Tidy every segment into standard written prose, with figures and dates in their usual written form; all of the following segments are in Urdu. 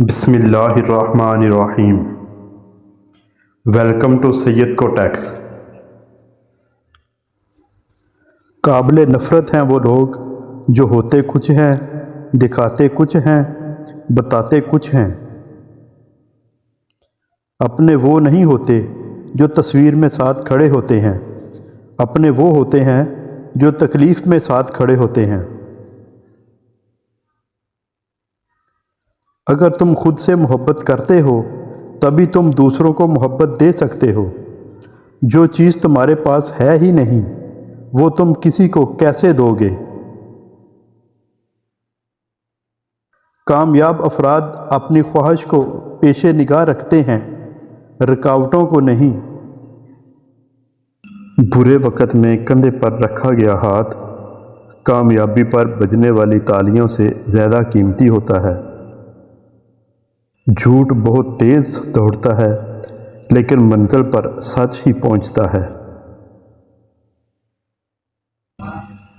بسم اللہ الرحمن الرحیم۔ ویلکم ٹو سید کو ٹیکس۔ قابل نفرت ہیں وہ لوگ جو ہوتے کچھ ہیں، دکھاتے کچھ ہیں، بتاتے کچھ ہیں۔ اپنے وہ نہیں ہوتے جو تصویر میں ساتھ کھڑے ہوتے ہیں، اپنے وہ ہوتے ہیں جو تکلیف میں ساتھ کھڑے ہوتے ہیں۔ اگر تم خود سے محبت کرتے ہو تبھی تم دوسروں کو محبت دے سکتے ہو۔ جو چیز تمہارے پاس ہے ہی نہیں وہ تم کسی کو کیسے دو گے؟ کامیاب افراد اپنی خواہش کو پیش نگاہ رکھتے ہیں، رکاوٹوں کو نہیں۔ برے وقت میں کندھے پر رکھا گیا ہاتھ کامیابی پر بجنے والی تالیوں سے زیادہ قیمتی ہوتا ہے۔ جھوٹ بہت تیز دوڑتا ہے لیکن منزل پر سچ ہی پہنچتا ہے۔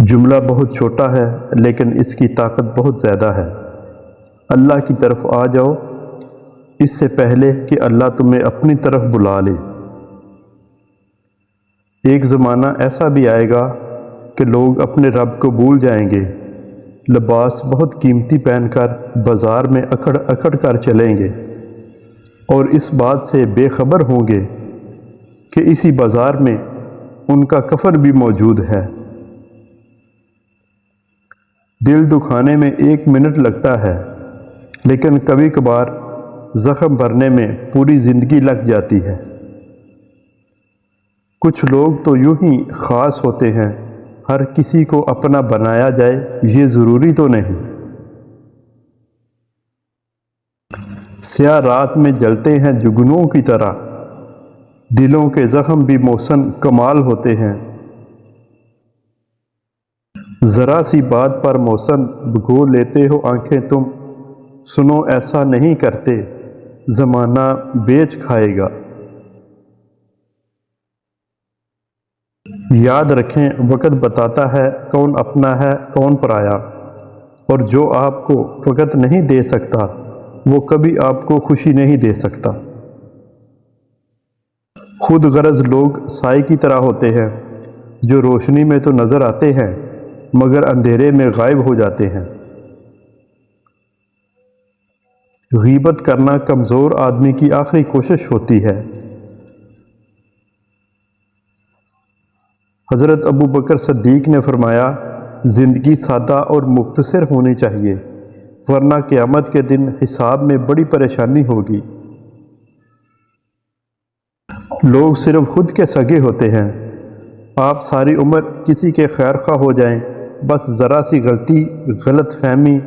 جملہ بہت چھوٹا ہے لیکن اس کی طاقت بہت زیادہ ہے۔ اللہ کی طرف آ جاؤ اس سے پہلے کہ اللہ تمہیں اپنی طرف بلا لے۔ ایک زمانہ ایسا بھی آئے گا کہ لوگ اپنے رب کو بھول جائیں گے، لباس بہت قیمتی پہن کر بازار میں اکڑ اکڑ کر چلیں گے اور اس بات سے بے خبر ہوں گے کہ اسی بازار میں ان کا کفن بھی موجود ہے۔ دل دکھانے میں 1 منٹ لگتا ہے لیکن کبھی کبھار زخم بھرنے میں پوری زندگی لگ جاتی ہے۔ کچھ لوگ تو یوں ہی خاص ہوتے ہیں، ہر کسی کو اپنا بنایا جائے یہ ضروری تو نہیں۔ سیاہ رات میں جلتے ہیں جگنوں کی طرح، دلوں کے زخم بھی محسن کمال ہوتے ہیں۔ ذرا سی بات پر محسن بھگو لیتے ہو آنکھیں تم، سنو ایسا نہیں کرتے زمانہ بیچ کھائے گا۔ یاد رکھیں وقت بتاتا ہے کون اپنا ہے کون پرایا، اور جو آپ کو وقت نہیں دے سکتا وہ کبھی آپ کو خوشی نہیں دے سکتا۔ خود غرض لوگ سائے کی طرح ہوتے ہیں جو روشنی میں تو نظر آتے ہیں مگر اندھیرے میں غائب ہو جاتے ہیں۔ غیبت کرنا کمزور آدمی کی آخری کوشش ہوتی ہے۔ حضرت ابو بکر صدیق نے فرمایا، زندگی سادہ اور مختصر ہونی چاہیے ورنہ قیامت کے دن حساب میں بڑی پریشانی ہوگی۔ لوگ صرف خود کے سگے ہوتے ہیں۔ آپ ساری عمر کسی کے خیر خواہ ہو جائیں، بس ذرا سی غلطی، غلط فہمی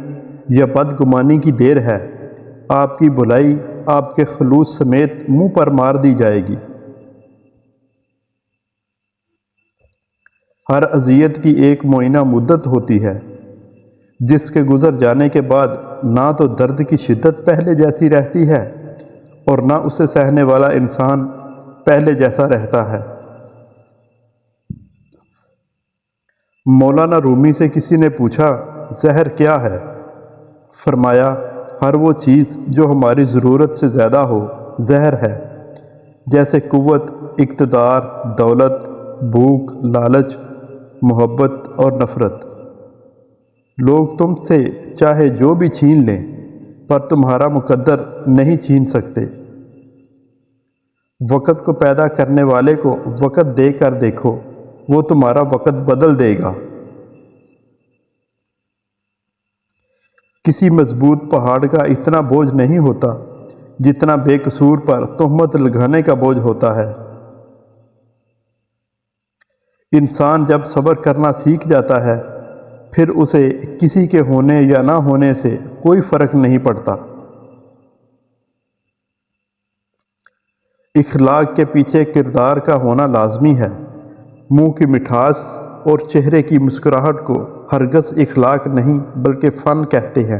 یا بدگمانی کی دیر ہے، آپ کی بھلائی آپ کے خلوص سمیت منہ پر مار دی جائے گی۔ ہر اذیت کی ایک معینہ مدت ہوتی ہے جس کے گزر جانے کے بعد نہ تو درد کی شدت پہلے جیسی رہتی ہے اور نہ اسے سہنے والا انسان پہلے جیسا رہتا ہے۔ مولانا رومی سے کسی نے پوچھا، زہر کیا ہے؟ فرمایا، ہر وہ چیز جو ہماری ضرورت سے زیادہ ہو زہر ہے، جیسے قوت، اقتدار، دولت، بھوک، لالچ، محبت اور نفرت۔ لوگ تم سے چاہے جو بھی چھین لیں پر تمہارا مقدر نہیں چھین سکتے۔ وقت کو پیدا کرنے والے کو وقت دے کر دیکھو، وہ تمہارا وقت بدل دے گا۔ کسی مضبوط پہاڑ کا اتنا بوجھ نہیں ہوتا جتنا بے قصور پر تہمت لگانے کا بوجھ ہوتا ہے۔ انسان جب صبر کرنا سیکھ جاتا ہے پھر اسے کسی کے ہونے یا نہ ہونے سے کوئی فرق نہیں پڑتا۔ اخلاق کے پیچھے کردار کا ہونا لازمی ہے۔ منہ کی مٹھاس اور چہرے کی مسکراہٹ کو ہرگز اخلاق نہیں بلکہ فن کہتے ہیں۔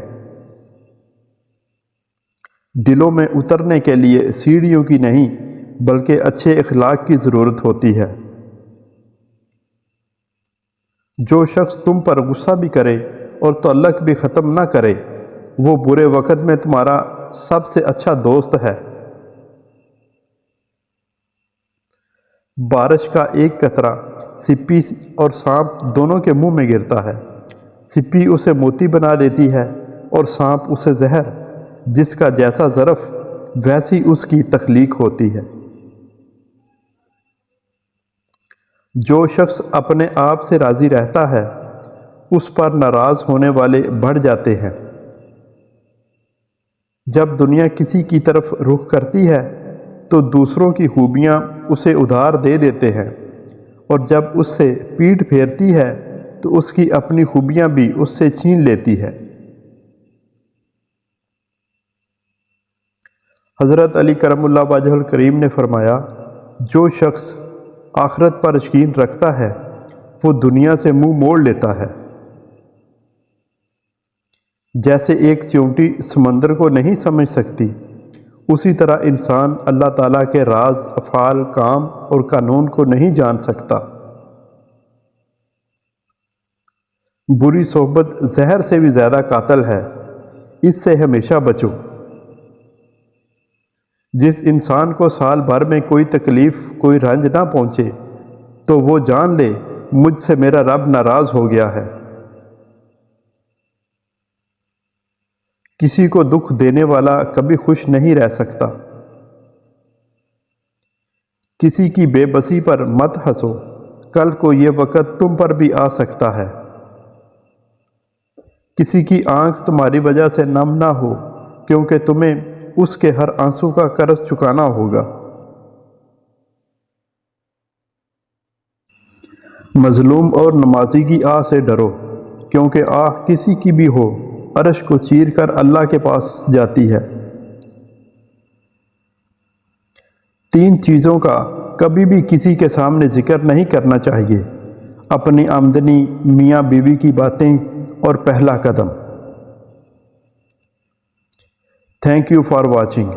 دلوں میں اترنے کے لیے سیڑھیوں کی نہیں بلکہ اچھے اخلاق کی ضرورت ہوتی ہے۔ جو شخص تم پر غصہ بھی کرے اور تعلق بھی ختم نہ کرے وہ برے وقت میں تمہارا سب سے اچھا دوست ہے۔ بارش کا ایک قطرہ سپی اور سانپ دونوں کے منہ میں گرتا ہے۔ سپی اسے موتی بنا دیتی ہے اور سانپ اسے زہر، جس کا جیسا ظرف ویسی اس کی تخلیق ہوتی ہے۔ جو شخص اپنے آپ سے راضی رہتا ہے اس پر ناراض ہونے والے بڑھ جاتے ہیں۔ جب دنیا کسی کی طرف رخ کرتی ہے تو دوسروں کی خوبیاں اسے ادھار دے دیتے ہیں، اور جب اس سے پیٹھ پھیرتی ہے تو اس کی اپنی خوبیاں بھی اس سے چھین لیتی ہے۔ حضرت علی کرم اللہ وجہ الکریم نے فرمایا، جو شخص آخرت پر یقین رکھتا ہے وہ دنیا سے منہ موڑ لیتا ہے۔ جیسے ایک چیونٹی سمندر کو نہیں سمجھ سکتی، اسی طرح انسان اللہ تعالیٰ کے راز، افعال، کام اور قانون کو نہیں جان سکتا۔ بری صحبت زہر سے بھی زیادہ قاتل ہے، اس سے ہمیشہ بچو۔ جس انسان کو سال بھر میں کوئی تکلیف، کوئی رنج نہ پہنچے تو وہ جان لے مجھ سے میرا رب ناراض ہو گیا ہے۔ کسی کو دکھ دینے والا کبھی خوش نہیں رہ سکتا۔ کسی کی بے بسی پر مت ہنسو، کل کو یہ وقت تم پر بھی آ سکتا ہے۔ کسی کی آنکھ تمہاری وجہ سے نم نہ ہو، کیونکہ تمہیں اس کے ہر آنسو کا قرض چکانا ہوگا۔ مظلوم اور نمازی کی آہ سے ڈرو، کیونکہ آہ کسی کی بھی ہو عرش کو چیر کر اللہ کے پاس جاتی ہے۔ 3 چیزوں کا کبھی بھی کسی کے سامنے ذکر نہیں کرنا چاہیے: اپنی آمدنی، میاں بیوی کی باتیں اور پہلا قدم۔ Thank you for watching.